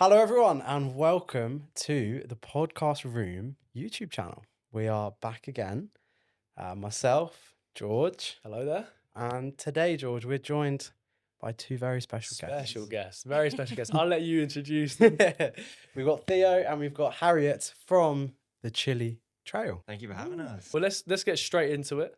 Hello, everyone, and welcome to the Podcast Room YouTube channel. We are back again. Myself, George, Hello there. and today, George, we're joined by two very special Special guests. guest. Very special guest. I'll let you introduce them. We've got Theo and we've got Harriet from the Chilli Trail. Thank you for having us. Well, let's get straight into it.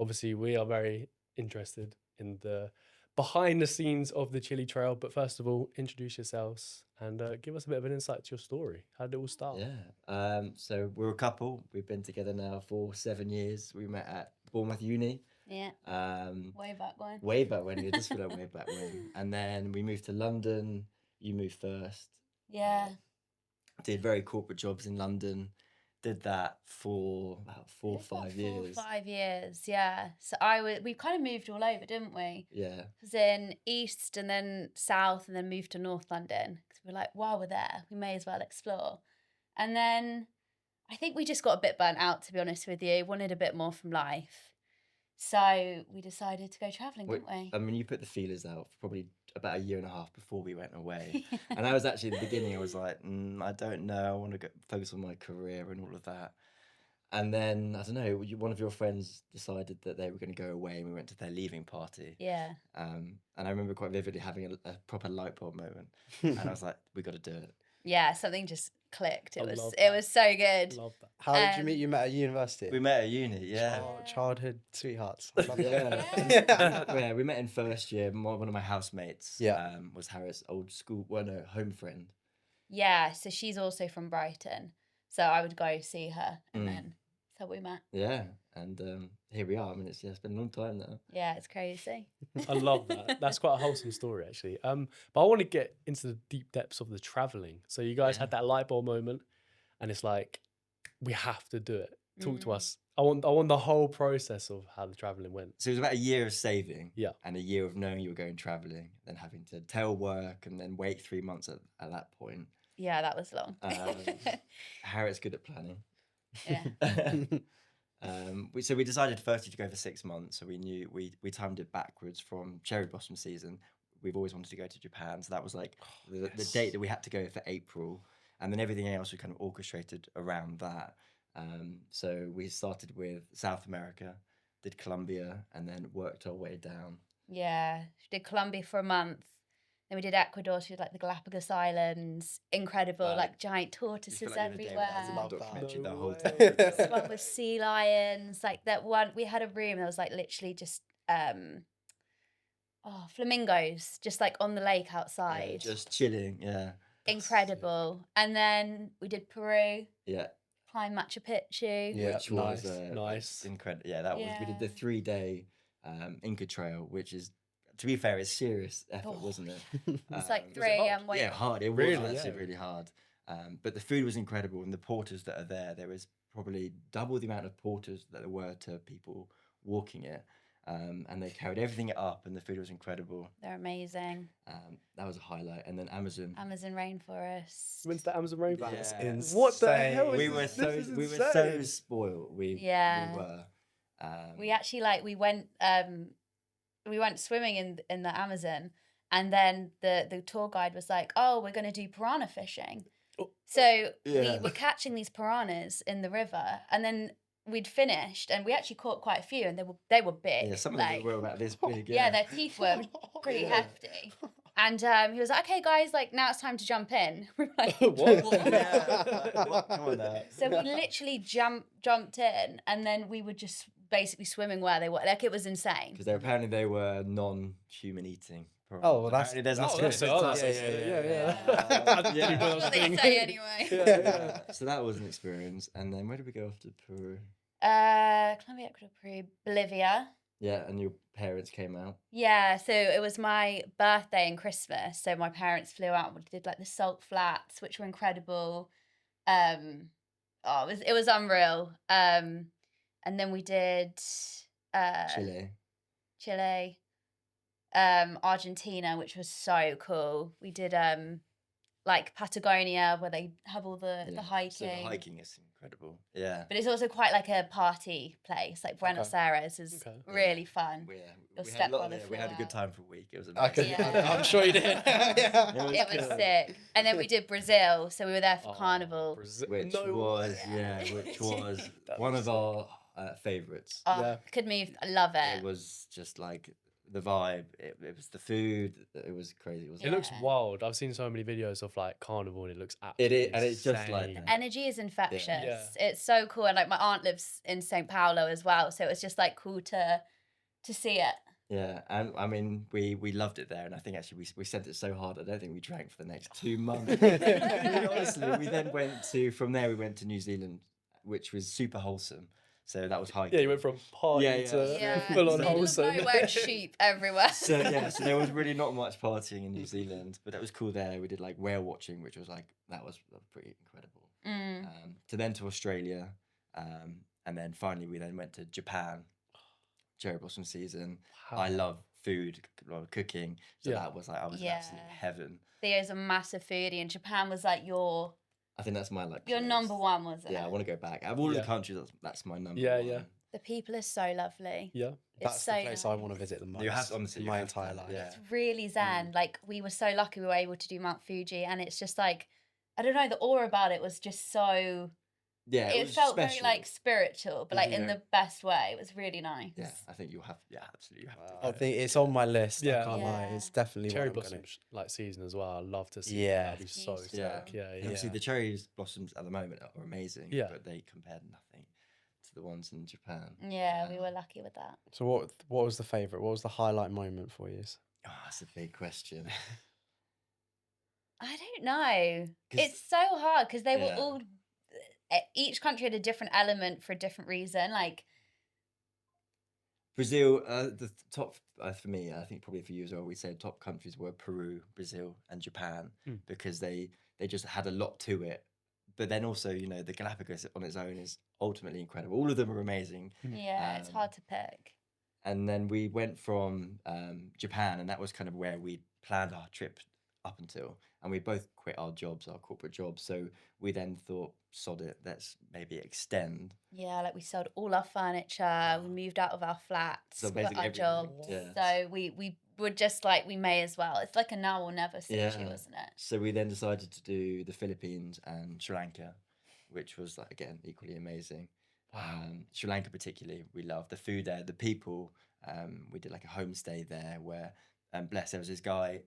Obviously, we are very interested in the behind the scenes of the Chilli Trail. But first of all, introduce yourselves and give us a bit of an insight to your story. How did it all start? Yeah. So we're a couple. We've been together now for 7 years. We met at Bournemouth Uni. Yeah, way back when. Way back when. We just way back when. And then we moved to London. You moved first. Yeah, Did very corporate jobs in London. Did that for about 4 or 5 years. 4 or 5 years, yeah. So we kind of moved all over, didn't we? Yeah. Was in East and then South and then moved to North London because we were like, while we're there, we may as well explore. And then I think we just got a bit burnt out, to be honest with you. Wanted a bit more from life. So we decided to go travelling, didn't we? I mean, you put the feelers out for probably about a year and a half before we went away. And I was actually at the beginning, I was like, I don't know, I want to focus on my career and all of that. And then, I don't know, one of your friends decided that they were going to go away and we went to their leaving party. Yeah. And I remember quite vividly having a proper light bulb moment. And I was like, we got to do it. Yeah, something just clicked. It I love was that. so good. Love that. How did you meet? You met at university? We met at uni, yeah. Childhood sweethearts. I love it. Yeah, we met in first year. One of my housemates was Harriet's old school, home friend. Yeah, so she's also from Brighton. So I would go see her and then so we met. Yeah, and here we are. I mean, it's been a long time now. Yeah, it's crazy. I love that. That's quite a wholesome story, actually. But I want to get into the deep depths of the traveling. So you guys had that light bulb moment, and it's like, we have to do it. Talk to us. I want the whole process of how the traveling went. So it was about a year of saving, Yeah. and a year of knowing you were going traveling, then having to tell work, and then wait 3 months at that point. Yeah, that was long. Harriet's good at planning. Yeah. So we decided firstly to go for 6 months. So we knew we timed it backwards from cherry blossom season. We've always wanted to go to Japan, so that was like the date that we had to go for April, and then everything else we kind of orchestrated around that. So we started with South America, did Colombia, and then worked our way down. Yeah, we did Colombia for a month. Then we did Ecuador, so we did like the Galapagos Islands. Incredible, like giant tortoises everywhere. Love that. Documentary No the whole way. time. This one with sea lions, like that one. We had a room that was like literally just flamingos, just like on the lake outside. Yeah, just chilling, yeah. Incredible. And then we did Peru, Yeah. climbed Machu Picchu. Yeah, Which was nice. incredible. Yeah, that was we did the Yeah. 3-day Inca Trail, which is, to be fair, it's serious effort, wasn't it? It's like Um, 3 a.m. waiting. Yeah, hard. It was Really? actually Yeah. really hard. But the food was incredible, and the porters that are there was probably double the amount of porters that there were to people walking it. And they carried everything up, and the food was incredible. They're amazing. That was a highlight. And then Amazon. Amazon rainforest. When's the Amazon rainforest? That's Yeah. insane. What the hell is We this? were This so is we were insane. so spoiled. We were. We actually we went swimming in the Amazon, and then the tour guide was like, "Oh, we're going to do piranha fishing." Oh. So Yeah. we were catching these piranhas in the river, and then we'd finished, and we actually caught quite a few, and they were big. Yeah, some of them were about this big. Yeah, their teeth were pretty hefty. And he was like, "Okay, guys, like now it's time to jump in." We were like, What? Yeah. Come on now. So we literally jumped in, and then we were just basically swimming where they were. Like it was insane. Because apparently they were non-human eating. Oh, well, that's- Apparently there's Oh, nothing. that's good. so- that's Yeah, so- yeah, yeah. Yeah. That's what they say anyway. Yeah. So that was an experience. And then where did we go after Peru? Colombia, Ecuador, Peru, Bolivia. Yeah, and your parents came out. Yeah, so it was my birthday and Christmas. So my parents flew out and we did like the salt flats, which were incredible. It was unreal. And then we did Chile, Argentina, which was so cool. We did like Patagonia, where they have all the Yeah. hiking. So the hiking is incredible. Yeah. But it's also quite like a party place. Like Buenos Aires is Okay. really fun. We, Your we had a lot of stepbrother we had a flew good out. time for a week. It was I amazing. could, Yeah. I'm sure you did. Yeah. It was cool. sick. And then we did Brazil, so we were there for Oh, Carnival. Which No was way. which was That one was of our favourites. Oh, Yeah. could move. I love it. It was just like the vibe. It was the food. It was crazy. It was. It looks Yeah. wild. I've seen so many videos of like Carnival and it looks It absolutely is- and it's just like insane. that. Energy is infectious. Yeah. It's so cool. And like my aunt lives in St. Paulo as well, so it was just like cool to see it. Yeah, and I mean, we loved it there, and I think actually we sent it so hard. I don't think we drank for the next 2 months. Honestly, we then from there we went to New Zealand, which was super wholesome. So that was hiking. Yeah, you went from party Yeah, yeah. to Yeah, full on middle of wholesome. nowhere, sheep everywhere. So yeah, so there was really not much partying in New Zealand, but that was cool there. We did like whale watching, which was like that was pretty incredible. To Australia, and then finally we then went to Japan. Cherry blossom season. I love food, love cooking, so Yeah. that was like I was in Yeah. absolute heaven. Theo's a massive foodie, and Japan was like your I think that's my like your place. number one, wasn't Yeah, I it? want to go back. Out of all Yeah. the countries, that's my number Yeah, one. yeah. The people are so lovely. Yeah. It's That's so the place I nice. want to visit the most. You have honestly in you my have to, entire life. Yeah. It's really zen. Like we were so lucky we were able to do Mount Fuji, and it's just like I don't know, the aura about it was just so. Yeah, It was felt special. very like spiritual, but like in Yeah. the best way. It was really nice. Yeah, I think you'll have. Yeah, absolutely, you have to. I think it's on my list. I Yeah. can't lie. Yeah. It's definitely Cherry one I'm blossom gonna... like season as well. I love to see. Yeah. That'd be so Beautiful. sick. Yeah, And yeah. obviously the cherry blossoms at the moment are amazing. Yeah. But they compared nothing to the ones in Japan. Yeah, we were lucky with that. So what was the favourite? What was the highlight moment for you? Oh, that's a big question. I don't know. 'Cause- It's so hard because they were Yeah. all. Each country had a different element for a different reason. Like Brazil, the top for me, I think probably for you as well. We said top countries were Peru, Brazil, and Japan because they just had a lot to it. But then also, the Galapagos on its own is ultimately incredible. All of them are amazing. yeah, it's hard to pick. And then we went from Japan, and that was kind of where we planned our trip up until. And we both quit our jobs, our corporate jobs. So we then thought, sod it, let's maybe extend. Yeah, like we sold all our furniture, we moved out of our flats, So quit basically our everything, jobs. yeah. So we were just like, we may as well. It's like a now or never situation, Yeah. wasn't it? So we then decided to do the Philippines and Sri Lanka, which was like again equally amazing. Sri Lanka particularly, we loved the food there, the people. We did like a homestay there where, bless, there was this guy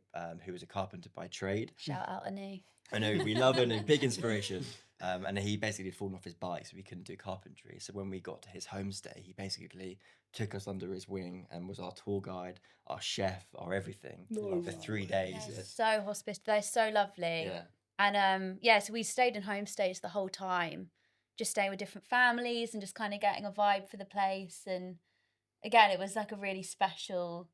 who was a carpenter by trade. Shout out Anu. I know we love Anu, big inspiration. And he basically had fallen off his bike, so we couldn't do carpentry. So when we got to his homestay, he basically took us under his wing and was our tour guide, our chef, our everything for 3 days. They're so hospitable. They're so lovely. Yeah. And so we stayed in homestays the whole time, just staying with different families and just kind of getting a vibe for the place. And again, it was like a really special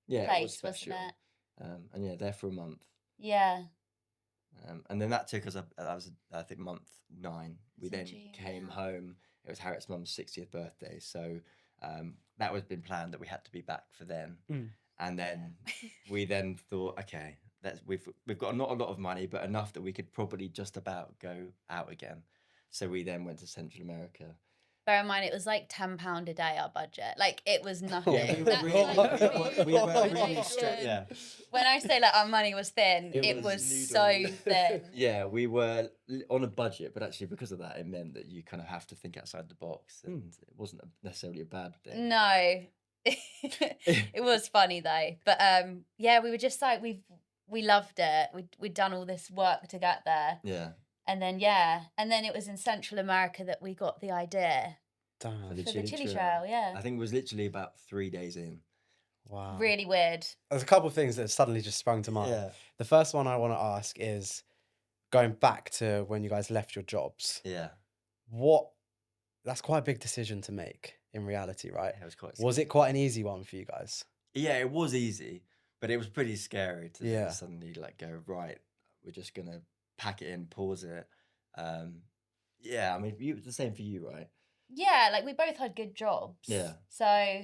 Yeah, it was place, special. wasn't it? And yeah, there for a month. Yeah. And then that took us up. That was, I think, month 9. We So then June, came yeah. home. It was Harriet's mum's 60th birthday, so that was been planned that we had to be back for then. And then we then thought, okay, we've got not a lot of money, but enough that we could probably just about go out again. So we then went to Central America. Bear in mind, it was like £10 a day, our budget. Like, it was nothing. Yeah, we were That's really, like we were really really strict. Yeah. When I say like our money was thin, It it was was so thin. Yeah, we were on a budget, but actually because of that, it meant that you kind of have to think outside the box, and it wasn't necessarily a bad thing. No. It was funny though. But yeah, we were just like we loved it. We'd done all this work to get there. Yeah. And then it was in Central America that we got the idea Damn. for the Chilli Trail, yeah. I think it was literally about 3 days in. Wow. Really weird. There's a couple of things that suddenly just sprung to mind. Yeah. The first one I want to ask is going back to when you guys left your jobs. Yeah. That's quite a big decision to make in reality, right? It was quite Was it quite an easy one for you guys? Yeah, it was easy, but it was pretty scary to then Yeah. suddenly like go, right, we're just gonna pack it in, pause it. Yeah, I mean it was the same for you, right? Yeah, like we both had good jobs. Yeah. So,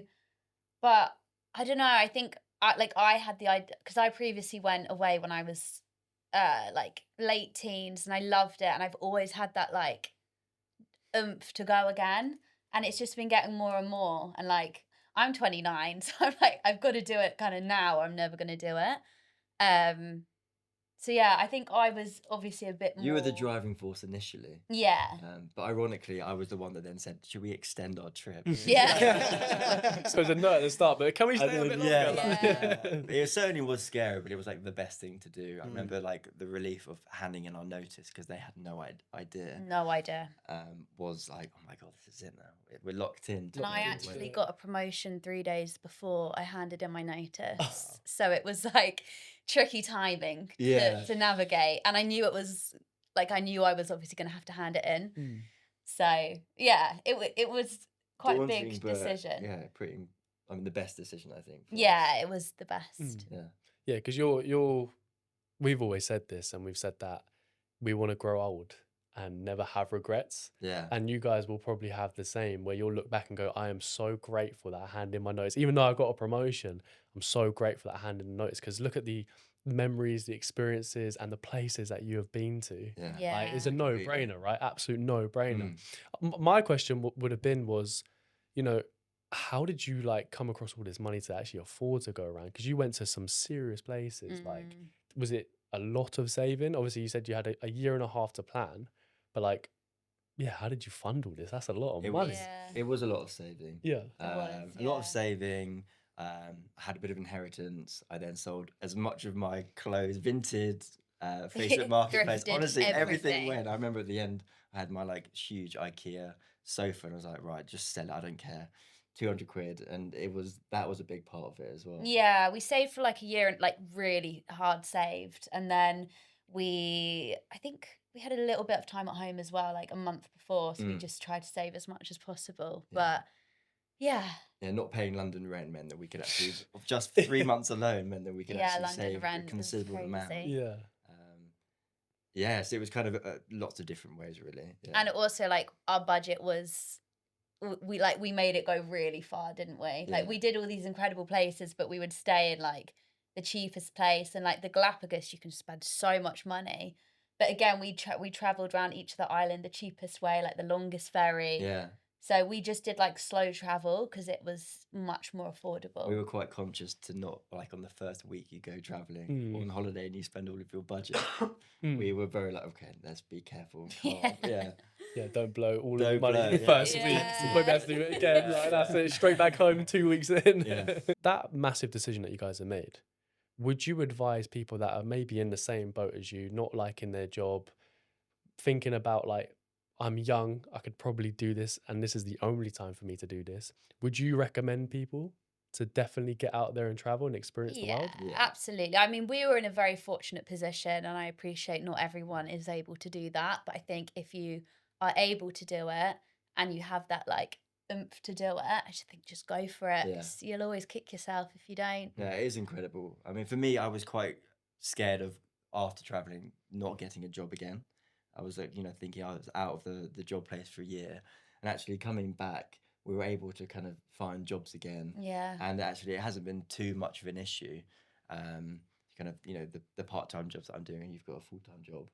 but I don't know. I think I had the idea because I previously went away when I was like late teens, and I loved it, and I've always had that like oomph to go again, and it's just been getting more and more. And like I'm 29, so I'm like I've got to do it kind of now, or I'm never going to do it. So yeah, I think I was obviously a bit more. You were the driving force initially. Yeah. But ironically, I was the one that then said, "Should we extend our trip?" Yeah. So it was a no at the start, but can we stay a bit longer? Yeah. It certainly was scary, but it was like the best thing to do. I Mm. remember like the relief of handing in our notice because they had no idea. No idea. Was like, oh my god, this is it now. We're locked in. And I actually got a promotion 3 days before I handed in my notice. So it was like tricky timing to navigate. And I knew it was like, I knew I was obviously going to have to hand it in. Mm. So yeah, it was quite a Daunting, big but, decision. Yeah, pretty. I mean, the best decision I think. Yeah, it was the best. Mm. Yeah. Yeah, because we've always said this, and we've said that we want to grow old and never have regrets. Yeah. And you guys will probably have the same, where you'll look back and go, I am so grateful that I handed in my notice. Even though I got a promotion, I'm so grateful that I handed in the notice, because look at the memories, the experiences, and the places that you have been to. Yeah. Yeah. Like, it's a Completely. no-brainer, right? Absolute no-brainer. Mm. My question would have been was, you know, how did you like come across all this money to actually afford to go around? Because you went to some serious places. Like, was it a lot of saving? Obviously, you said you had a year and a half to plan, but like, yeah, how did you fund all this? That's a lot of It money. was. Yeah. It was a lot of saving. Yeah. was, A lot yeah. of saving. I had a bit of inheritance. I then sold as much of my clothes, vintage, Facebook Marketplace. Thrifted Honestly, everything everything. went. I remember at the end, I had my like huge IKEA sofa, and I was like, right, just sell it. I don't care. 200 quid, and that was a big part of it as well. Yeah, we saved for like a year, and like really hard saved. And then I think we had a little bit of time at home as well, like a month before. So we just tried to save as much as possible. Yeah. But yeah. Yeah, not paying London rent meant that we could actually, just 3 months alone meant that we could Yeah, actually London save a rent is considerable amount. crazy. Yeah. Yes, it was kind of lots of different ways, really. Yeah. And also like our budget was, we made it go really far, didn't we? Like Yeah. we did all these incredible places, but we would stay in like the cheapest place, and like the Galapagos, you can spend so much money. But again, we traveled around each of the island the cheapest way, like the longest ferry. Yeah. So we just did like slow travel because it was much more affordable. We were quite conscious to not, like on the first week you go traveling or on holiday and you spend all of your budget. We were very like, okay, let's be careful. And calm. Yeah. Yeah, don't blow all of Don't the money blow, in the yeah. first Yeah. week. You won't be able to do it again. Like, that's it, straight back home 2 weeks in. Yeah. That massive decision that you guys have made, would you advise people that are maybe in the same boat as you, not liking their job, thinking about like, I'm young, I could probably do this, and this is the only time for me to do this. Would you recommend people to definitely get out there and travel and experience the world? Yeah. Absolutely. I mean, we were in a very fortunate position, and I appreciate not everyone is able to do that. But I think if you are able to do it and you have that like oomph to do it, I just think just go for it. Yeah. You'll always kick yourself if you don't. Yeah, it is incredible. I mean, for me, I was quite scared of, after traveling, not getting a job again. I was like, thinking I was out of the job place for a year, and actually coming back, we were able to kind of find jobs again. Yeah. And actually, it hasn't been too much of an issue. Kind of, the part-time jobs that I'm doing, and you've got a full-time job.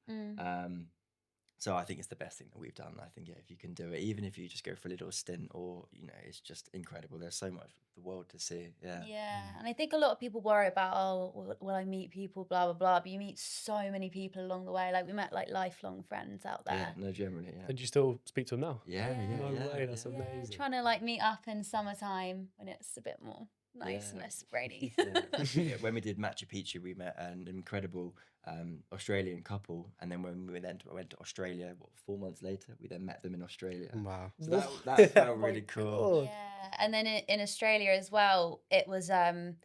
So I think it's the best thing that we've done. I think, yeah, if you can do it, even if you just go for a little stint, or, it's just incredible. There's so much of the world to see. Yeah. Yeah. And I think a lot of people worry about, oh, will I meet people, blah, blah, blah. But you meet so many people along the way. Like we met like lifelong friends out there. Yeah, no, generally, yeah. And you still speak to them now? Yeah, yeah, No yeah, way, that's yeah. amazing. Trying to like meet up in summertime when it's a bit more nice and Yeah. less rainy. Yeah, when we did Machu Picchu, we met an incredible Australian couple, and then when we then went to Australia, 4 months later, we then met them in Australia. Wow. So that felt really my cool. God. Yeah, and then in Australia as well, it was there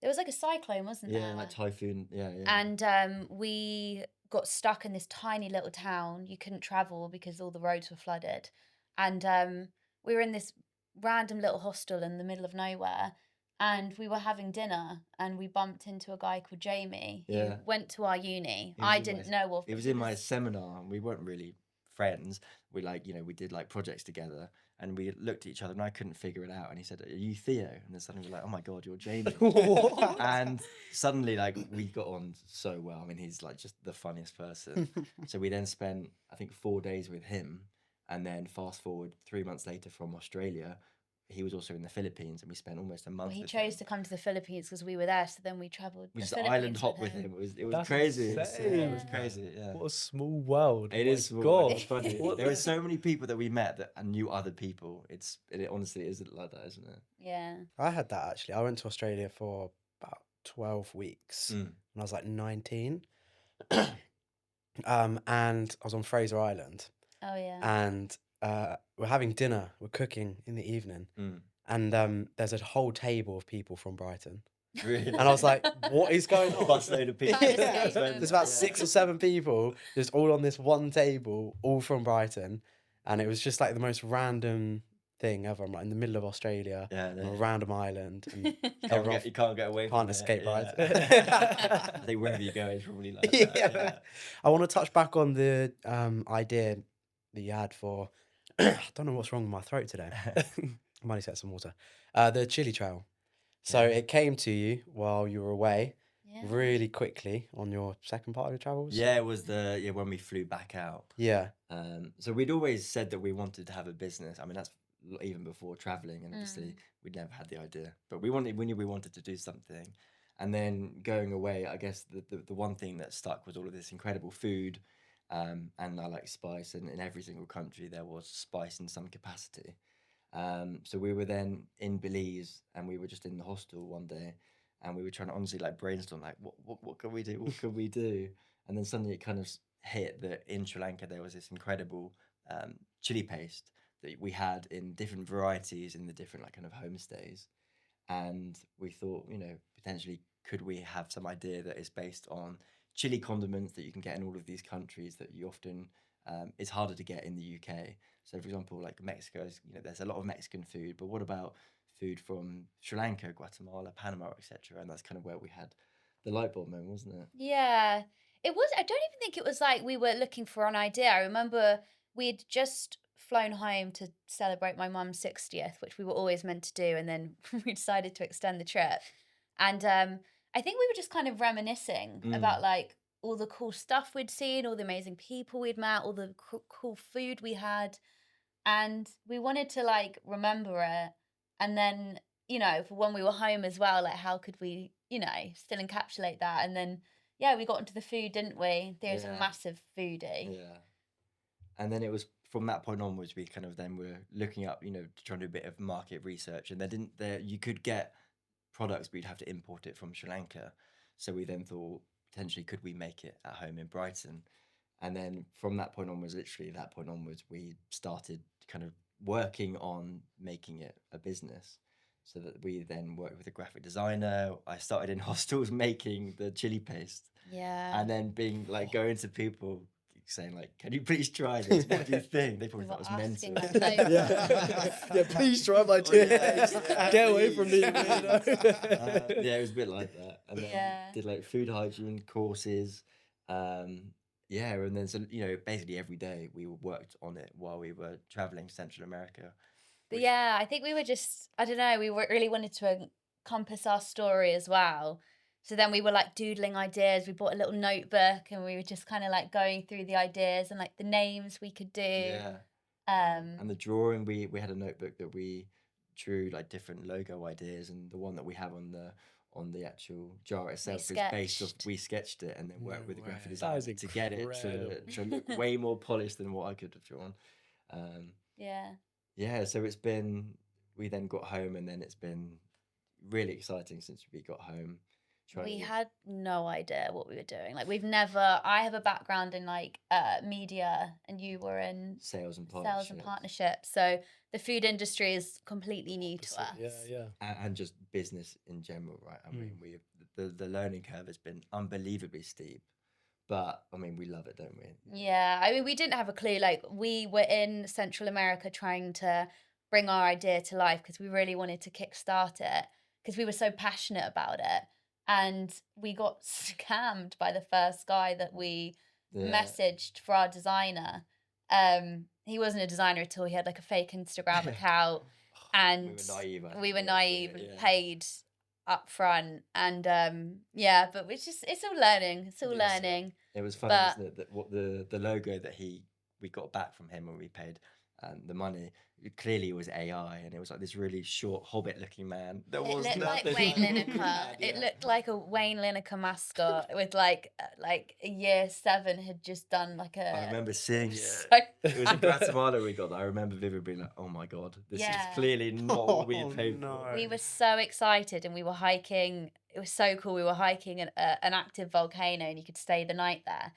was like a cyclone, wasn't there? Yeah, like typhoon. Yeah, yeah. And we got stuck in this tiny little town. You couldn't travel because all the roads were flooded, and we were in this random little hostel in the middle of nowhere. And we were having dinner, and we bumped into a guy called Jamie who Yeah. went to our uni. He was I in didn't my- know of. It but was he in my seminar, and we weren't really friends. We like, we did like projects together, and we looked at each other, and I couldn't figure it out. And he said, "Are you Theo?" And then suddenly we're like, "Oh my God, you're Jamie." And suddenly, like, we got on so well. I mean, he's like just the funniest person. So we then spent, I think, 4 days with him, and then fast forward 3 months later from Australia, he was also in the Philippines, and we spent almost a month. Well, he with chose him. to come to the Philippines because we were there, so then we travelled. We the just Philippines island hop with him. It was That's crazy. insane. Yeah, it was crazy. Yeah. What a small world. It My is small. God. It's funny. What There the- were so many people that we met that knew other people. It honestly isn't like that, isn't it? Yeah. I had that actually. I went to Australia for about 12 weeks when I was like 19. And I was on Fraser Island, Oh yeah. and we're having dinner, we're cooking in the evening, Mm. and there's a whole table of people from Brighton. Really? And I was like, what is going on? Busload of people. Can't Yeah. escape them. There's about 6 or 7 people just all on this one table, all from Brighton. And it was just like the most random thing ever. I'm like in the middle of Australia, Yeah, on a random island, and You can't get away from can't it. escape Yeah. Brighton. I think wherever you go, it's probably like Yeah. that. Yeah. I want to touch back on the idea that you had for, I don't know what's wrong with my throat today. I might need to get some water. The Chilli Trail. So Yeah. it came to you while you were away Yeah. really quickly on your second part of your travels. Yeah, it was when we flew back out. Yeah. So we'd always said that we wanted to have a business. I mean, that's even before traveling, and obviously we'd never had the idea. But we knew we wanted to do something. And then going away, I guess the one thing that stuck was all of this incredible food. And I like spice, and in every single country there was spice in some capacity. So we were then in Belize, and we were just in the hostel one day, and we were trying to honestly like brainstorm, like what can we do? What can we do? And then suddenly it kind of hit that in Sri Lanka there was this incredible chili paste that we had in different varieties in the different like kind of homestays, and we thought, potentially could we have some idea that is based on chili condiments that you can get in all of these countries that you often it's harder to get in the UK. So, for example, like Mexico's, there's a lot of Mexican food, but what about food from Sri Lanka, Guatemala, Panama, etc.? And that's kind of where we had the light bulb moment, wasn't it? Yeah. It was. I don't even think it was like we were looking for an idea. I remember we'd just flown home to celebrate my mum's 60th, which we were always meant to do, and then we decided to extend the trip. And I think we were just kind of reminiscing about like all the cool stuff we'd seen, all the amazing people we'd met, all the cool food we had. And we wanted to like remember it. And then, for when we were home as well, like how could we, still encapsulate that? And then, yeah, we got into the food, didn't we? There's a Yeah. massive foodie. Yeah. And then it was from that point onwards, we kind of then were looking up, trying to do a bit of market research, and you could get products, but you'd have to import it from Sri Lanka. So we then thought, potentially, could we make it at home in Brighton? And then from that point onwards, literally that point onwards, we started kind of working on making it a business. So that we then worked with a graphic designer. I started in hostels making the chili paste. Yeah. And then going to people saying like, can you please try this? What do you think? They probably We thought were it was asking mental. them so Yeah, please try my chili paste. Get away from me. Yeah, it was a bit like that. And then Yeah. did like food hygiene courses. Yeah, and then so basically every day we worked on it while we were traveling Central America. But which- yeah, I think we were just, I don't know, really wanted to encompass our story as well. So then we were like doodling ideas. We bought a little notebook and we were just kind of like going through the ideas and like the names we could do. Yeah. And the drawing, we had a notebook that we drew like different logo ideas, and the one that we have on the actual jar itself is based off, we sketched it and then worked with the graphic That designer is to get it incredible. to look way more polished than what I could have drawn. Yeah. Yeah, so we then got home, and then it's been really exciting since we got home. We had no idea what we were doing. Like I have a background in like media, and you were in sales and partnerships. So the food industry is completely new to us. Yeah. and just business in general, right? I mean, the learning curve has been unbelievably steep, but I mean, we love it, don't we? Yeah, I mean, we didn't have a clue. Like, we were in Central America trying to bring our idea to life because we really wanted to kickstart it because we were so passionate about it. And we got scammed by the first guy that we Yeah. messaged for our designer. He wasn't a designer at all. He had like a fake Instagram account, and We were naive. I we think, were yeah, naive, yeah. paid up front, and but it's all learning. It's all Yes. learning. It was funny, But- wasn't it? That what the logo that we got back from him when we paid the money. Clearly, it was AI, and it was like this really short hobbit-looking man. That It was looked like nothing Wayne like what we Lineker. had, It yeah. looked like a Wayne Lineker mascot with like year 7 had just done like a. I remember seeing it. So- It was in Guatemala we got that. I remember vividly being like, "Oh my god, this is Yeah. clearly not what we had paid no. for." We were so excited, and we were hiking. It was so cool. We were hiking an active volcano, and you could stay the night there.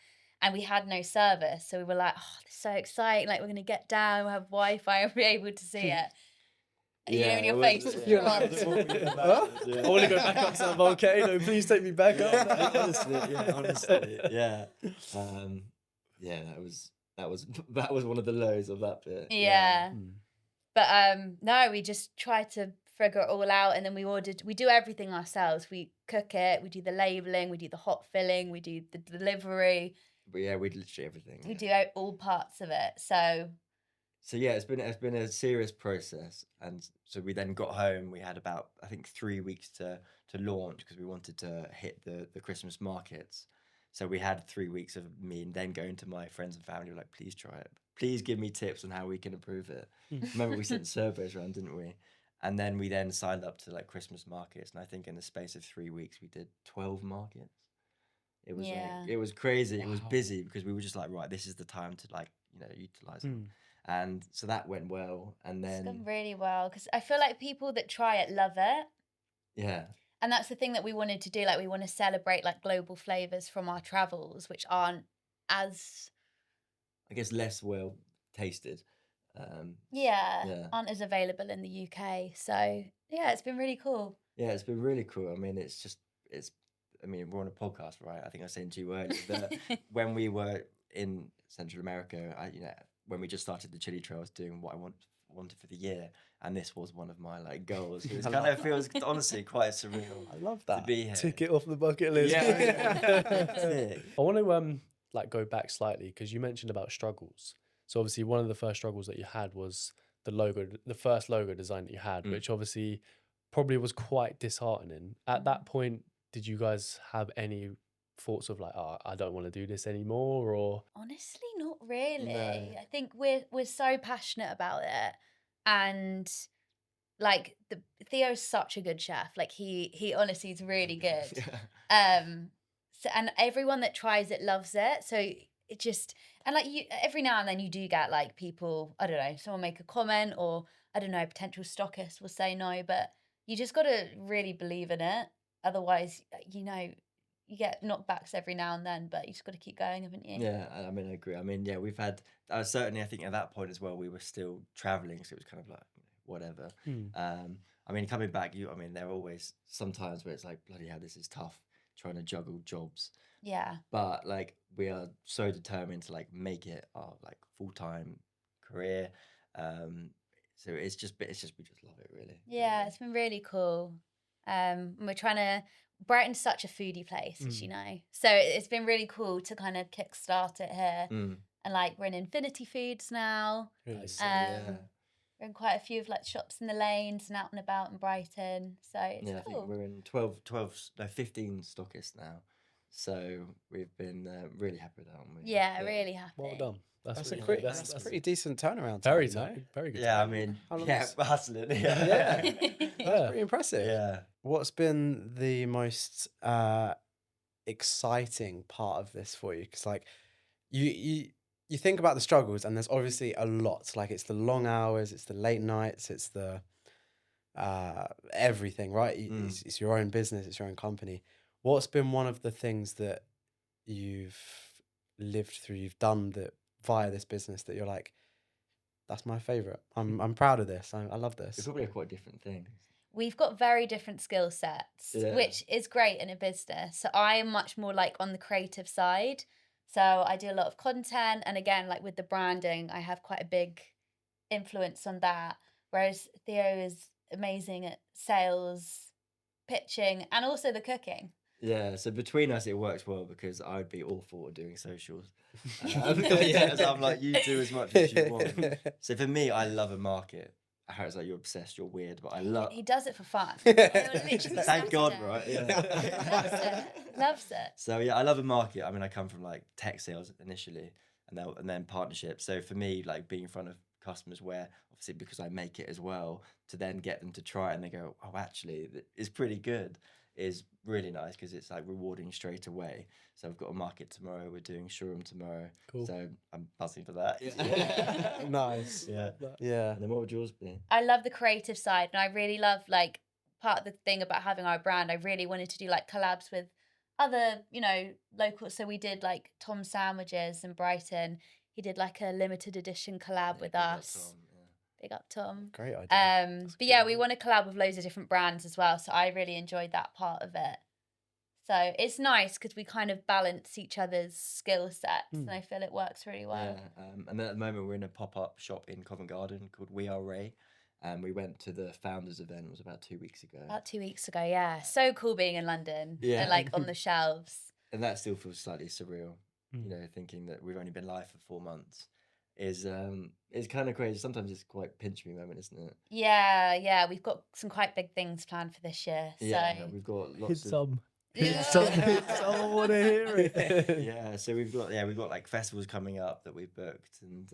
And we had no service, so we were like, "Oh, this is so exciting! Like, we're gonna get down, we'll have Wi-Fi, and be able to see it." You know, in it your was- face. yeah, frost. the more we imagine, yeah. I want to go back up to that volcano. Please take me back up. honestly, yeah. That was one of the lows of that bit. Yeah. Mm. But no, we just tried to figure it all out, and then we do everything ourselves. We cook it, we do the labeling, we do the hot filling, we do the delivery, But yeah, we did literally everything. we yeah. do all parts of it. So So yeah, it's been a serious process, and so we then got home. We had about I think 3 weeks to launch because we wanted to hit the Christmas markets. So we had 3 weeks of me and then going to my friends and family like, please try it, please give me tips on how we can improve it. Remember we sent surveys around, didn't we? And then we then signed up to like Christmas markets, and I think in the space of 3 weeks we did 12 markets. It was Yeah. it was crazy. It was Wow. busy because we were just like, right, this is the time to like utilize them. And so that went well. And it's then gone really well, because I feel like people that try it love it. yeah, And that's the thing that we wanted to do. Like, we want to celebrate like global flavors from our travels, which aren't as I guess less well tasted. Yeah. aren't as available in the UK. So yeah, it's been really cool. Yeah, it's been really cool. I mean, I mean, we're on a podcast, right? I think I was saying to you earlier that when we were in Central America, when we just started the Chilli Trail, I was doing what I wanted for the year, and this was one of my like goals. It kind of feels honestly quite surreal I love to that. be here. Tick it off the bucket list. Yeah. Sick. I want to like go back slightly because you mentioned about struggles. So obviously one of the first struggles that you had was the first logo design that you had, which obviously probably was quite disheartening. At that point, did you guys have any thoughts of like, oh, I don't want to do this anymore, or Honestly, not really. No. I think we're so passionate about it, and like Theo's such a good chef. Like he honestly is really good. Yeah. So, and everyone that tries it loves it. So it just, and like you, every now and then you do get like people, I don't know, someone make a comment, or I don't know, potential stockist will say no, but you just got to really believe in it. Otherwise, you get knockbacks every now and then, but you just got to keep going, haven't you? Yeah, I mean, I agree. I mean, yeah, we've had certainly. I think at that point as well, we were still traveling, so it was kind of like whatever. I mean, coming back, I mean, there are always some times where it's like, bloody hell, this is tough trying to juggle jobs. Yeah. But like, we are so determined to like make it our like full-time career. So it's just we just love it really. Yeah, it's been really cool. And we're trying to. Brighton's such a foodie place, as you know, so it's been really cool to kind of kickstart it here. And like, we're in Infinity Foods now. really? We're in quite a few of like shops in the lanes and out and about in Brighton, so it's Yeah, I cool. think we're in 15 stockists now. So we've been really happy with that, aren't we? Yeah, really happy. Well done. That's really a great. pretty, that's a pretty decent turnaround. very time, no? good. Very good. Yeah, I mean, How long yeah, is- hustling. Yeah. Yeah. That's pretty impressive. Yeah. What's been the most exciting part of this for you? Because like you think about the struggles, and there's obviously a lot. Like, it's the long hours, it's the late nights, it's the everything, right? It's your own business, it's your own company. What's been one of the things that you've lived through, you've done that via this business that you're like, that's my favorite. I'm proud of this. I love this. It's probably a quite different thing. We've got very different skill sets, Yeah. which is great in a business. So I am much more like on the creative side. So I do a lot of content, and again, like with the branding, I have quite a big influence on that. Whereas Theo is amazing at sales, pitching, and also the cooking. Yeah, so between us it works well because I would be awful at doing socials. Yeah, so I'm like, you do as much as you want. So for me, I love a market. Harry's like, you're obsessed, you're weird, but I love. He does it for fun. It will literally Thank God, Saturday. right? Loves Yeah. it. Loves it. So yeah, I love a market. I mean, I come from like tech sales initially, and then partnerships. So for me, like being in front of customers, where obviously because I make it as well, to then get them to try it and they go, oh, actually, it's pretty good, is really nice because it's like rewarding straight away. So I've got a market tomorrow. We're doing showroom tomorrow. Cool. So I'm buzzing for that. Nice. Yeah. Yeah. And then what would yours be? I love the creative side, and I really love like part of the thing about having our brand. I really wanted to do like collabs with other, local. So we did like Tom sandwiches in Brighton. He did like a limited edition collab with Big up us. Tom, yeah. Big up Tom. Great idea. But yeah, we want to collab with loads of different brands as well. So I really enjoyed that part of it. So it's nice because we kind of balance each other's skill sets, and I feel it works really well. Yeah, and then at the moment we're in a pop-up shop in Covent Garden called We Are Ray. And we went to the founders event, it was about 2 weeks ago. About 2 weeks ago, yeah. So cool being in London Yeah. and like on the shelves. And that still feels slightly surreal, thinking that we've only been live for 4 months is kind of crazy. Sometimes it's quite a pinch me moment, isn't it? Yeah. We've got some quite big things planned for this year. So Yeah, we've got lots of Some. Yeah. I want to hear it. yeah. So we've got like festivals coming up that we've booked and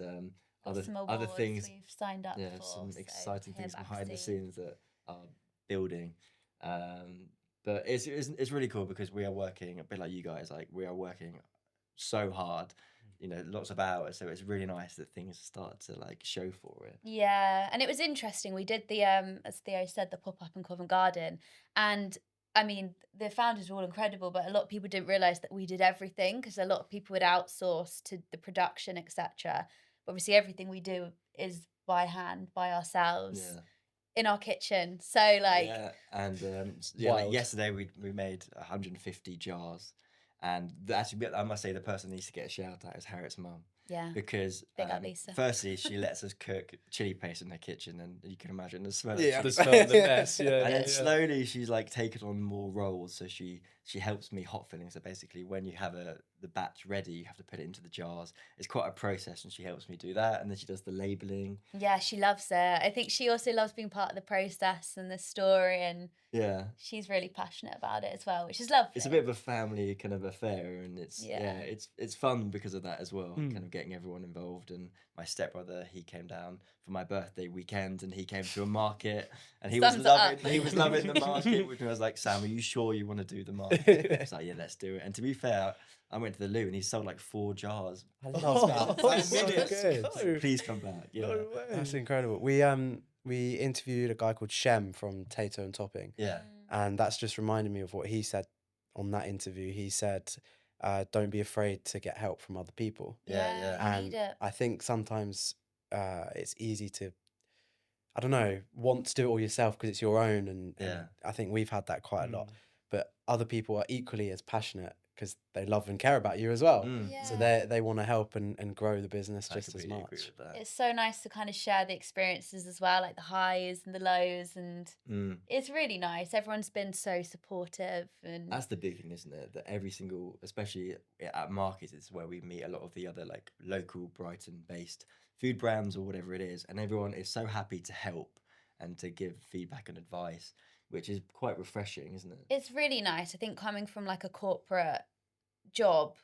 got some other awards things. we've signed up Yeah, for. some so exciting hear things back behind the soon. scenes that are building. But it's really cool because we are working a bit like you guys. Like we are working so hard, lots of hours. So it's really nice that things start to like show for it. Yeah, and it was interesting. We did the as Theo said, the pop-up in Covent Garden, and I mean the founders were all incredible, but a lot of people didn't realise that we did everything because a lot of people would outsource to the production, etc. Obviously, everything we do is by hand, by ourselves. Yeah. In our kitchen. So like Yeah, and like Wild. yesterday we made 150 jars, and actually I must say the person who needs to get a shout out is Harriet's mum. Yeah. Because Big up, Lisa. firstly she lets us cook chili paste in her kitchen, and you can imagine the smell. Yeah. Of The chili smell of the mess. Yeah. and then yeah. slowly she's like taken on more roles. So she helps me hot filling. So basically, when you have the batch ready, you have to put it into the jars. It's quite a process, and she helps me do that. And then she does the labeling. Yeah, she loves it. I think she also loves being part of the process and the story, and Yeah, she's really passionate about it as well, which is lovely. it's a bit of a family kind of affair, and it's Yeah. it's fun because of that as well. Mm. Kind of getting everyone involved. And my stepbrother, he came down for my birthday weekend, and he came to a market, and he was Sums it up. loving the market. Which I was like, Sam, are you sure you want to do the market? He's like, yeah, let's do it. And to be fair, I went to the loo and he sold like 4 jars. I love that. Oh, That's so minutes. good. go. Please come back. Yeah, No way. That's incredible. We interviewed a guy called Shem from Tato and Topping, yeah, and that's just reminded me of what he said on that interview. He said, "Don't be afraid to get help from other people." yeah. You And need it. I think sometimes it's easy to, I don't know, want to do it all yourself because it's your own, and Yeah. I think we've had that quite a lot. Mm. But other people are equally as passionate because they love and care about you as well. Mm. Yeah. So they want to help and grow the business I just as completely agree much. with that. It's so nice to kind of share the experiences as well, like the highs and the lows, and Mm. it's really nice. Everyone's been so supportive, and That's the big thing, isn't it? That every single, especially at markets, is where we meet a lot of the other like local Brighton-based food brands or whatever it is, and everyone is so happy to help and to give feedback and advice, which is quite refreshing, isn't it? it's really nice. I think coming from like a corporate job,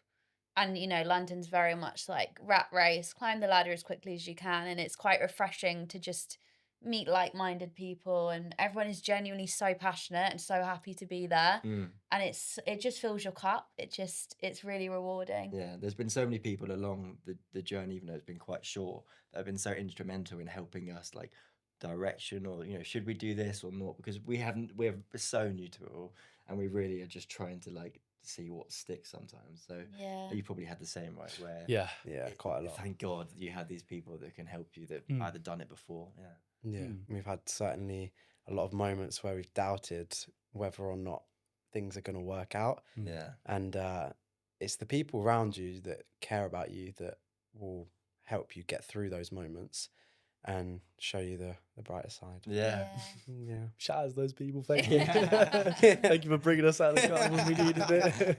and London's very much like rat race, climb the ladder as quickly as you can, and it's quite refreshing to just meet like-minded people, and everyone is genuinely so passionate and so happy to be there, Mm. and it just fills your cup. It's really rewarding. Yeah, there's been so many people along the journey, even though it's been quite short, that have been so instrumental in helping us like direction or should we do this or not, because we're so new to it all, and we really are just trying to like see what sticks sometimes. So Yeah. you probably had the same, right? Where Yeah. Yeah, quite a lot. thank God you had these people that can help you that Mm. either done it before. Yeah. Yeah, Mm. we've had certainly a lot of moments where we've doubted whether or not things are going to work out. Mm. Yeah. And it's the people around you that care about you that will help you get through those moments. and show you the brighter side. Yeah. Yeah. Shout out to those people. Thank you. Yeah. Thank you for bringing us out of the car when we needed it.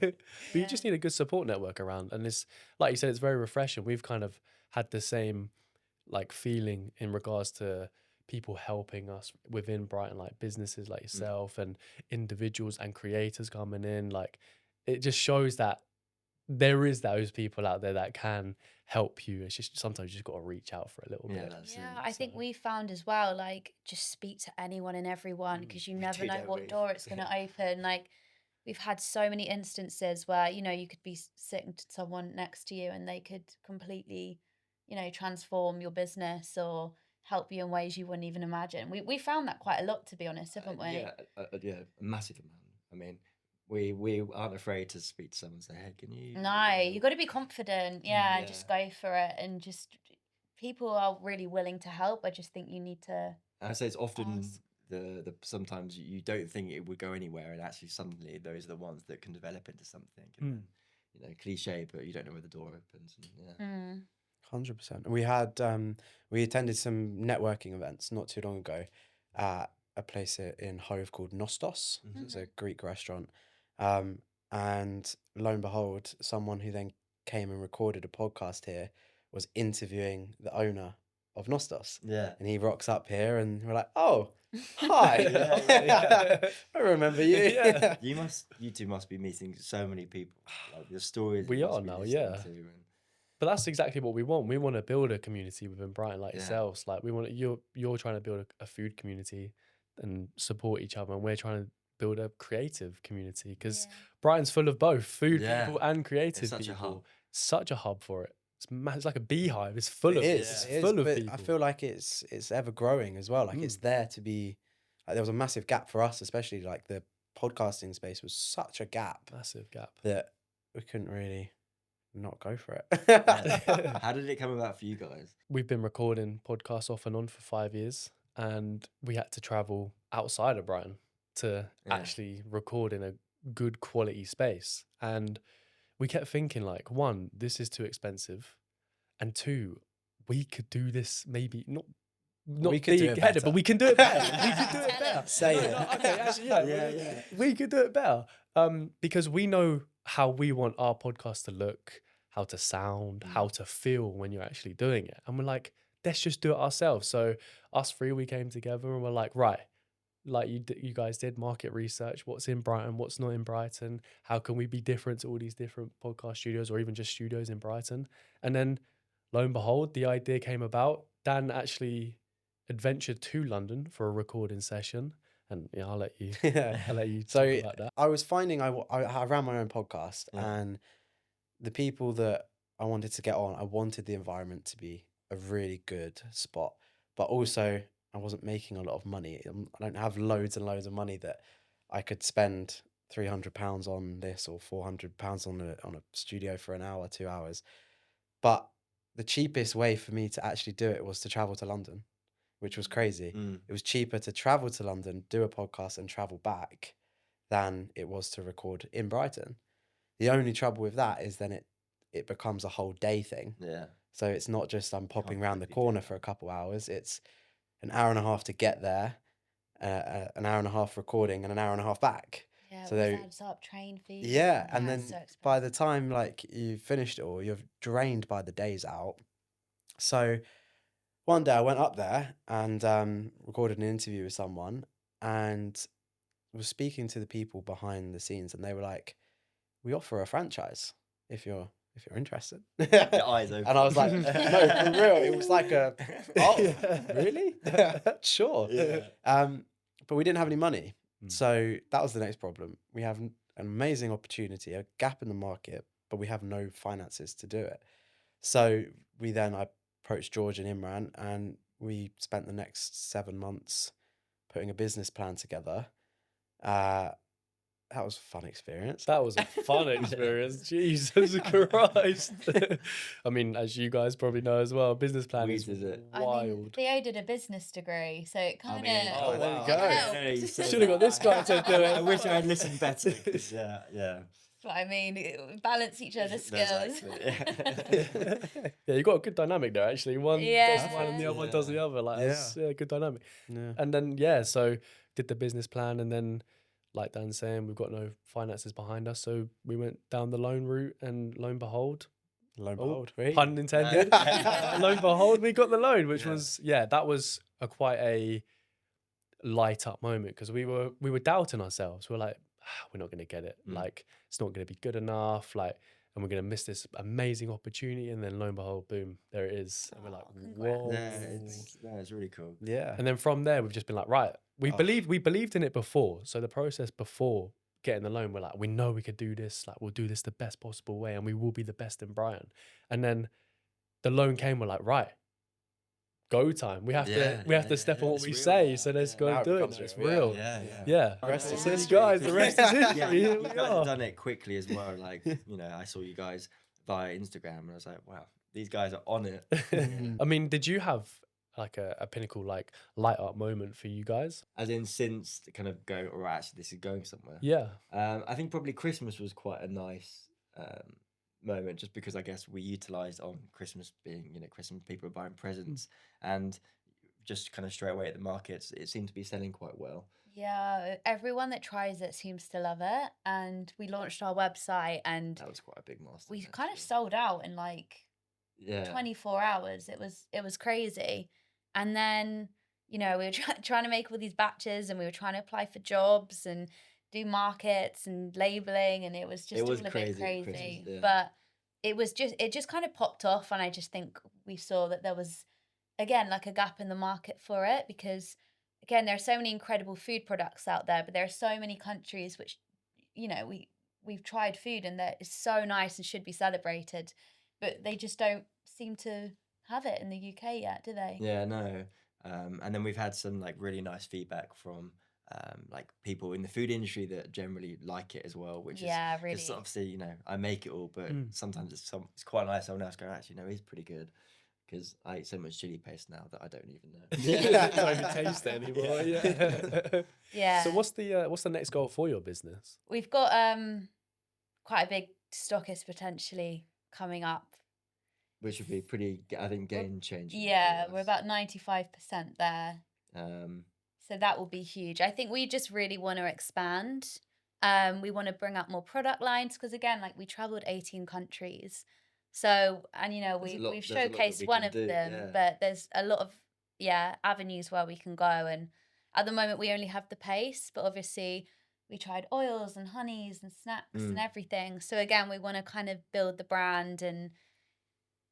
But you just need a good support network around. And it's, like you said, it's very refreshing. We've kind of had the same like feeling in regards to people helping us within Brighton, like businesses like yourself and individuals and creators coming in. Like, it just shows that there is those people out there that can help you. It's just sometimes you just got to reach out for a little bit. That's it. Yeah, I think we found as well, like, just speak to anyone and everyone, because you never know what door it's going to open. Like, we've had so many instances where, you know, you could be sitting to someone next to you and they could completely, you know, transform your business or help you in ways you wouldn't even imagine. We found that quite a lot, to be honest, haven't we? Yeah, a massive amount. I mean, we aren't afraid to speak to someone and say, hey, can you? No, you got to be confident. Yeah, Yeah. just go for it. And just, people are really willing to help. I just think you need to. And I say it's often ask. the sometimes you don't think it would go anywhere, and actually suddenly those are the ones that can develop into something. And then, you know, cliche, but you don't know where the door opens. And, 100%. We had we attended some networking events not too long ago at a place in Hove called Nostos. It's a Greek restaurant. And lo and behold, someone who then came and recorded a podcast here was interviewing the owner of Nostos. Yeah. And he rocks up here and we're like, oh, hi. I remember you. Yeah. You two must be meeting so many people. Like the stories We you must are be now, listening yeah. to and- But that's exactly what we want. We want to build a community within Brighton like Yeah. yourselves. Like, we want you're trying to build a food community and support each other, and we're trying to build a creative community because Brighton's full of both food people and creative It's such people. a hub. Such a hub for it. It's like a beehive. It's full of It it's is, full of but people. I feel like it's ever growing as well. Like it's there to be. Like, there was a massive gap for us, especially like the podcasting space was such a gap Massive gap. that we couldn't really not go for it. Yeah. How did it come about for you guys? We've been recording podcasts off and on for 5 years, and we had to travel outside of Brighton to actually record in a good quality space. And we kept thinking, like, one, this is too expensive, and two, we could do this maybe not We could do it big-headed, better. but we can do it better. We can do it better. Say No, it. no, okay, actually, yeah, we could do it better. Because we know how we want our podcast to look, how to sound, how to feel when you're actually doing it. And we're like, let's just do it ourselves. So us three, we came together and we're like, right, like you guys did, market research, what's in Brighton, what's not in Brighton, how can we be different to all these different podcast studios or even just studios in Brighton? And then lo and behold, the idea came about. Dan actually adventured to London for a recording session. And yeah, I'll let you So talk about that. I was finding I ran my own podcast, and the people that I wanted to get on, I wanted the environment to be a really good spot, but also I wasn't making a lot of money. I don't have loads and loads of money that I could spend £300 on this or £400 on a studio for an hour, 2 hours. But the cheapest way for me to actually do it was to travel to London, which was crazy. It was cheaper to travel to London, do a podcast and travel back than it was to record in Brighton. The only trouble with that is then it becomes a whole day thing. Yeah. So it's not just I'm popping Can't around the really do corner that. for a couple hours. It's an hour and a half to get there, an hour and a half recording, and an hour and a half back. Yeah, So it they- adds up, train fees. Yeah, and then it's so by the expensive. time like you've finished it all, you're drained by the days out. So one day I went up there and recorded an interview with someone and was speaking to the people behind the scenes, and they were like, "We offer a franchise if you're interested." Your eyes open. And I was like, "No, for real." It was like really? Sure. Yeah. But we didn't have any money. So that was the next problem. We have an amazing opportunity, a gap in the market, but we have no finances to do it. So I approached George and Imran, and we spent the next 7 months putting a business plan together. That was a fun experience. That was a fun experience. Jesus Christ. I mean, as you guys probably know as well, business plan We is did it. wild. I mean, Theo did a business degree, so it kind of. oh, there you wow. go. No, you said Should've got that. this guy to do it. I wish I had listened better. 'Cause, yeah. what I mean. Balance each other's skills. Exactly. Yeah, you got a good dynamic there actually. One does one and the Yeah. other one does the other. Like, that's, yeah, good dynamic. Yeah. And then yeah, so did the business plan, and then like Dan's saying, we've got no finances behind us, so we went down the loan route, and lo and behold, Lo and oh, behold, right? pun intended. Lo and behold, we got the loan, which was that was quite a light up moment, because we were doubting ourselves. We were like, we're not going to get it. Like, it's not going to be good enough. Like, and we're going to miss this amazing opportunity. And then lo and behold, boom, there it is. And we're like, congrats. whoa. Yeah, it's really cool. Yeah. And then from there, we've just been like, right, we believed in it before. So the process before getting the loan, we're like, we know we could do this. Like, we'll do this the best possible way, and we will be the best in Brighton. And then the loan came. We're like, right, go time. We have to step on what It's we real say. now. So let's go Now and it do it. becomes It's real. real. Yeah. The rest is So history. guys, the rest is history. Yeah, Here you we guys are. have done it quickly as well. Like, I saw you guys via Instagram, and I was like, wow, these guys are on it. I mean, did you have like a pinnacle, like, light up moment for you guys? As in, since kind of going, or actually, this is going somewhere. Yeah. I think probably Christmas was quite a nice moment, just because I guess we utilised on Christmas being, Christmas, people are buying presents, and just kind of straight away at the markets, it seemed to be selling quite well. Yeah, everyone that tries it seems to love it. And we launched our website, and That was quite a big milestone. we kind of actually. sold out in like Yeah. 24 hours. It was crazy. And then, we were trying to make all these batches, and we were trying to apply for jobs and do markets and labeling, and it was just was all a crazy bit at crazy. Christmas, yeah. But it just kind of popped off, and I just think we saw that there was, again, like a gap in the market for it, because again, there are so many incredible food products out there, but there are so many countries which, we've tried food and that is so nice and should be celebrated, but they just don't seem to have it in the UK yet, do they? Yeah, no. And then we've had some like really nice feedback from like people in the food industry that generally like it as well, which Yeah, is really. because obviously I make it all, but sometimes it's quite nice someone else going, actually no, he's pretty good, because I eat so much chili paste now that I don't even know. Don't even taste it anymore. Yeah. Yeah. So what's the next goal for your business? We've got quite a big stockist potentially coming up. Which would be pretty, I think, game changing. Yeah, we're about 95% there. Um, So that will be huge. I think we just really want to expand. We want to bring up more product lines, because again, like, we traveled 18 countries. So, and we've there's a lot that showcased we one can of do, them, yeah. but there's a lot of avenues where we can go. And at the moment we only have the paste, but obviously we tried oils and honeys and snacks and everything. So again, we want to kind of build the brand and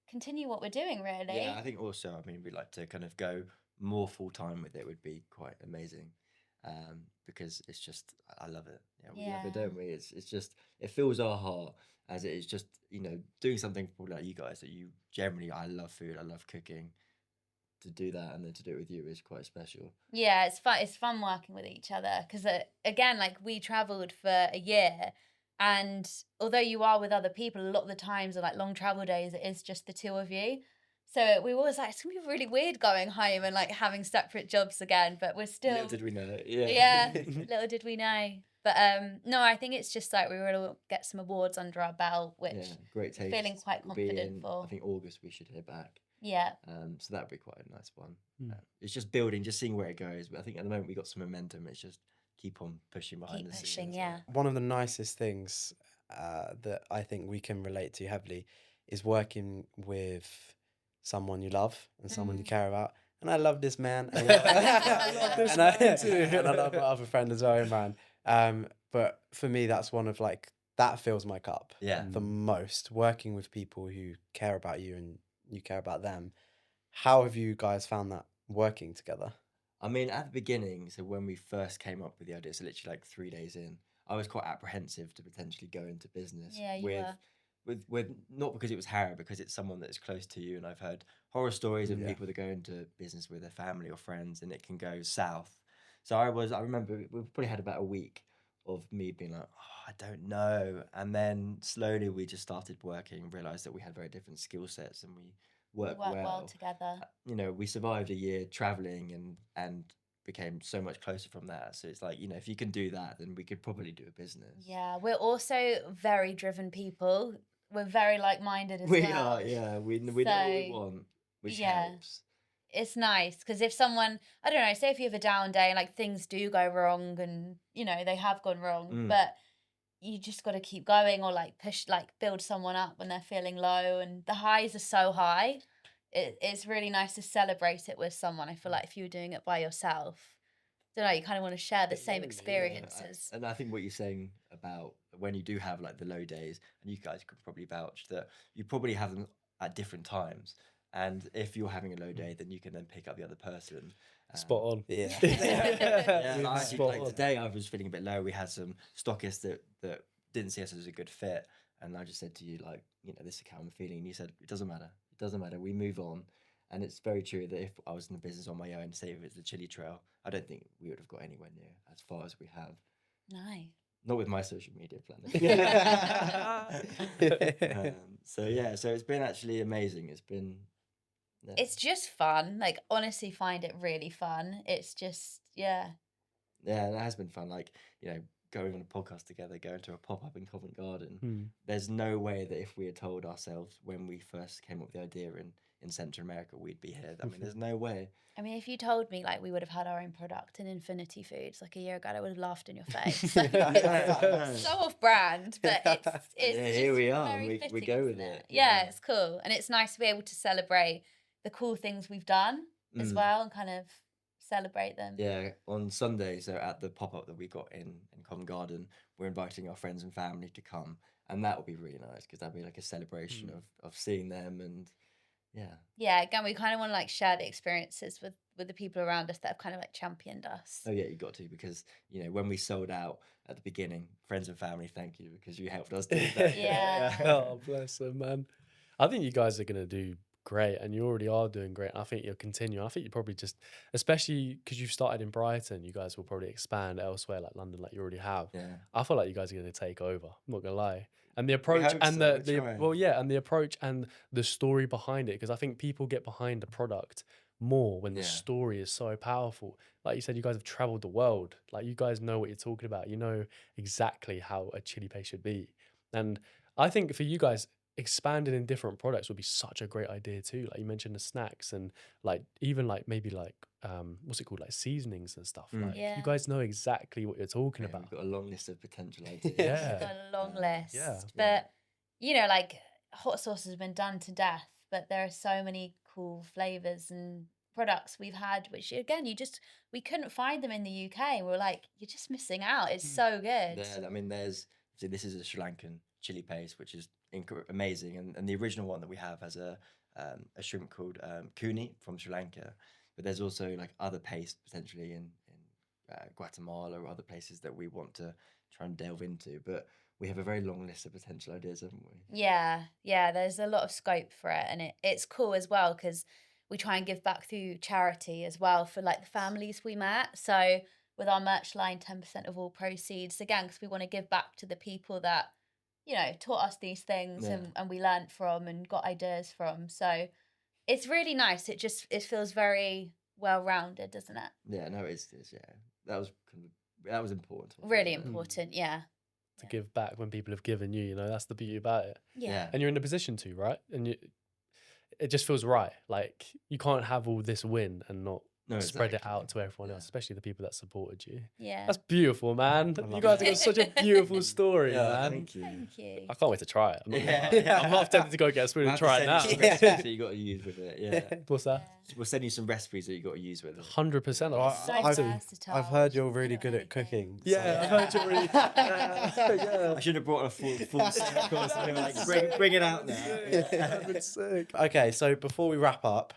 continue what we're doing, really. Yeah, I think also, I mean, we'd like to kind of go more full time with it, would be quite amazing, because it's just, I love it. Yeah, we love it, don't we? It's just, it fills our heart, as it is just, doing something for like you guys that you generally, I love food, I love cooking. To do that and then to do it with you is quite special. Yeah, it's fun. It's fun working with each other, because again, like, we traveled for a year, and although you are with other people, a lot of the times are like long travel days, it is just the two of you. So we were always like, it's gonna be really weird going home and like having separate jobs again, but we're still. Little did we know. Yeah. Yeah, little did we know. But no, I think it's just like we will get some awards under our belt, which great taste. feeling quite will be confident in, for. I think August we should hear back. Yeah. So that'd be quite a nice one. It's just building, just seeing where it goes. But I think at the moment we got some momentum. It's just keep on pushing behind Keep the pushing, scenes. yeah. One of the nicest things that I think we can relate to heavily is working with someone you love and someone you care about. And I love this man. And I love my other friend as well, man. But for me, that's one of like, that fills my cup the most. Working with people who care about you and you care about them. How have you guys found that working together? I mean, at the beginning, so when we first came up with the idea, so literally like 3 days in, I was quite apprehensive to potentially go into business. Yeah, you were. With not because it was Harry, because it's someone that's close to you, and I've heard horror stories of people that go into business with their family or friends, and it can go south. So I remember we probably had about a week of me being like, oh, I don't know, and then slowly we just started working and realized that we had very different skill sets, and we work well together. We survived a year traveling and became so much closer from that. So it's like, you know, if you can do that, then we could probably do a business. Yeah, we're also very driven people. We're very like-minded as We well. are, yeah. We know what we So, want, which yeah. helps. It's nice because if someone, I don't know, say if you have a down day and like things do go wrong and you know they have gone wrong, but you just got to keep going or like push, like build someone up when they're feeling low, and the highs are so high. It's really nice to celebrate it with someone. I feel like if you were doing it by yourself, don't know, you kind of want to share the Bit same lonely, yeah. experiences. And I think what you're saying about when you do have like the low days, and you guys could probably vouch that you probably have them at different times. And if you're having a low day, then you can then pick up the other person. Spot on. Yeah. Yeah, like, actually, Spot like on. today I was feeling a bit low. We had some stockists that didn't see us as a good fit, and I just said to you, like, you know, this is how I'm feeling. And you said, it doesn't matter. It doesn't matter. We move on. And it's very true that if I was in the business on my own, say if it's the Chilli Trail, I don't think we would have got anywhere near as far as we have. Nice. Not with my social media planning. So yeah, so it's been actually amazing. It's been. Yeah. It's just fun. Like honestly, find it really fun. It's just Yeah, it has been fun. Like, you know, going on a podcast together, going to a pop-up in Covent Garden. There's no way that if we had told ourselves when we first came up with the idea in Central America, we'd be here. I mean, there's no way. I mean, if you told me like we would have had our own product in Infinity Foods like a year ago, I would have laughed in your face. It's so off brand, but it's Yeah, here just we are. very We fitting, go isn't with it. Yeah, it's cool, and it's nice to be able to celebrate the cool things we've done as well, and kind of celebrate them. Yeah, on Sunday, so at the pop-up that we got in Covent Garden, we're inviting our friends and family to come, and that will be really nice because that'll be like a celebration of seeing them, and yeah, again, we kind of want to like share the experiences with the people around us that have kind of like championed us. Oh yeah, you got to, because you know when we sold out at the beginning, friends and family, thank you, because you helped us do that. Yeah. Oh, bless them, man. I think you guys are gonna do great, and you already are doing great. I think you'll continue. I think you probably just, especially because you've started in Brighton, you guys will probably expand elsewhere, like London, like you already have. Yeah. I feel like you guys are going to take over. I'm not gonna lie. And the approach hope and so, the we're trying. well, yeah, and the approach and the story behind it, because I think people get behind the product more when the Yeah. story is so powerful. Like you said, you guys have traveled the world. Like you guys know what you're talking about. You know exactly how a chili paste should be. And I think for you guys, expanding in different products would be such a great idea too. Like you mentioned the snacks and like even like maybe like what's it called, like seasonings and stuff. Like Yeah. you guys know exactly what you're talking Yeah, about. we've got a long list of potential ideas. Yeah. We've got a long list. yeah. But you know, like hot sauce has been done to death, but there are so many cool flavors and products we've had, which again, we couldn't find them in the UK. We were like, you're just missing out. It's so good. I mean, so this is a Sri Lankan chili paste, which is amazing, and the original one that we have has a shrimp called kuni from Sri Lanka, but there's also like other paste potentially in Guatemala or other places that we want to try and delve into, but we have a very long list of potential ideas, haven't we? Yeah, there's a lot of scope for it, and it's cool as well because we try and give back through charity as well for like the families we met. So with our merch line, 10% of all proceeds, again, because we want to give back to the people that, you know, taught us these things and we learned from and got ideas from. So it's really nice. It feels very well-rounded, doesn't it? Yeah, no, it's yeah. That was important. to us, Really wasn't it? important, yeah. To give back when people have given you, you know, that's the beauty about it. Yeah. And you're in a position to, right? And it just feels right. Like you can't have all this win and not spread it out to everyone else, especially the people that supported you. Yeah. That's beautiful, man. You guys have got such a beautiful story, man. Thank you. Thank you. I can't wait to try it. I'm not gonna lie. Yeah. I'm half tempted to go get a spoon and try it now. Recipes that you got to use with it. Yeah. What's that? We'll send you some recipes that you got to use with it. 100%. So versatile. I've heard you're I really don't good know at cooking. Yeah, I heard you're really. I should have brought a full set course. They were like, bring it out now. Okay, so before we wrap up,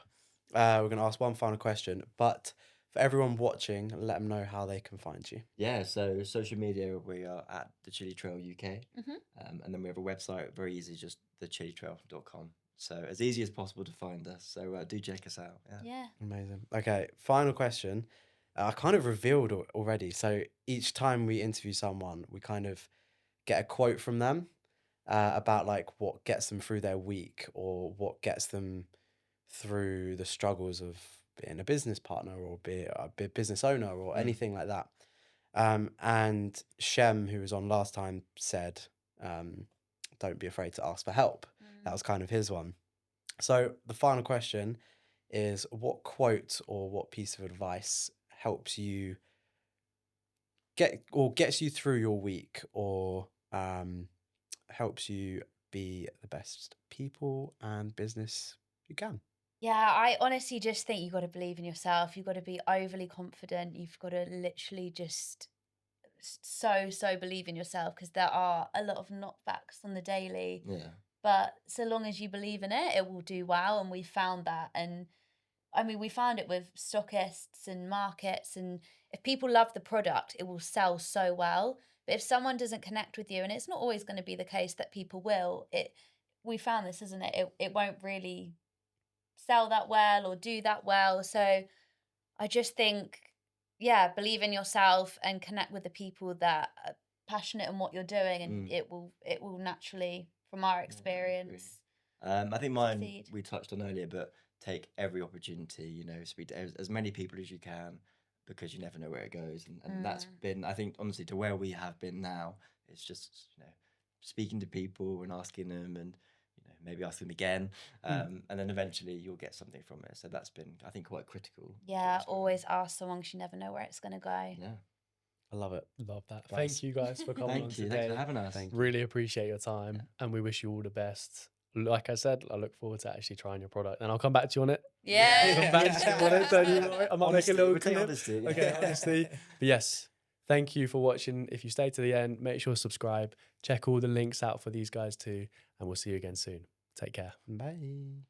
we're going to ask one final question. But for everyone watching, let them know how they can find you. Yeah, so social media, we are at the Chilli Trail UK. And then we have a website, very easy, just thechillitrail.com. So as easy as possible to find us. So do check us out. Yeah. Amazing. Okay, final question. I kind of revealed already. So each time we interview someone, we kind of get a quote from them about like what gets them through their week or what gets them through the struggles of being a business partner or be a business owner or Mm. anything like that. And Shem, who was on last time, said, don't be afraid to ask for help. That was kind of his one. So the final question is, what quote or what piece of advice helps you gets you through your week, or helps you be the best people and business you can? Yeah, I honestly just think you've got to believe in yourself. You've got to be overly confident. You've got to literally just so believe in yourself, because there are a lot of knockbacks on the daily. Yeah. But so long as you believe in it, it will do well. And we found that. And I mean, we found it with stockists and markets. And if people love the product, it will sell so well. But if someone doesn't connect with you, and it's not always going to be the case that people will, we found this, isn't it? It won't really sell that well or do that well. So I just think, yeah, believe in yourself and connect with the people that are passionate in what you're doing, and it will naturally, from our experience. I think mine succeed. we touched on earlier, but take every opportunity, you know, speak to as many people as you can, because you never know where it goes. And that's been, I think, honestly, to where we have been now, it's just, you know, speaking to people and asking them, and, you know, maybe ask them again. And then eventually you'll get something from it. So that's been, I think, quite critical. Yeah, always ask someone, because you never know where it's going to go. Yeah. I love it. Love that. Guys. Thank you guys for coming on Thank you. today. Thanks for having us. Thank you. Really appreciate your time, and we wish you all the best. Like I said, I look forward to actually trying your product, and I'll come back to you on it. Yeah. Come back to you on it. Don't you worry. I might make a little We'll take clip. honesty. Okay, honestly. But yes, thank you for watching. If you stay to the end, make sure to subscribe. Check all the links out for these guys too, and we'll see you again soon. Take care. Bye.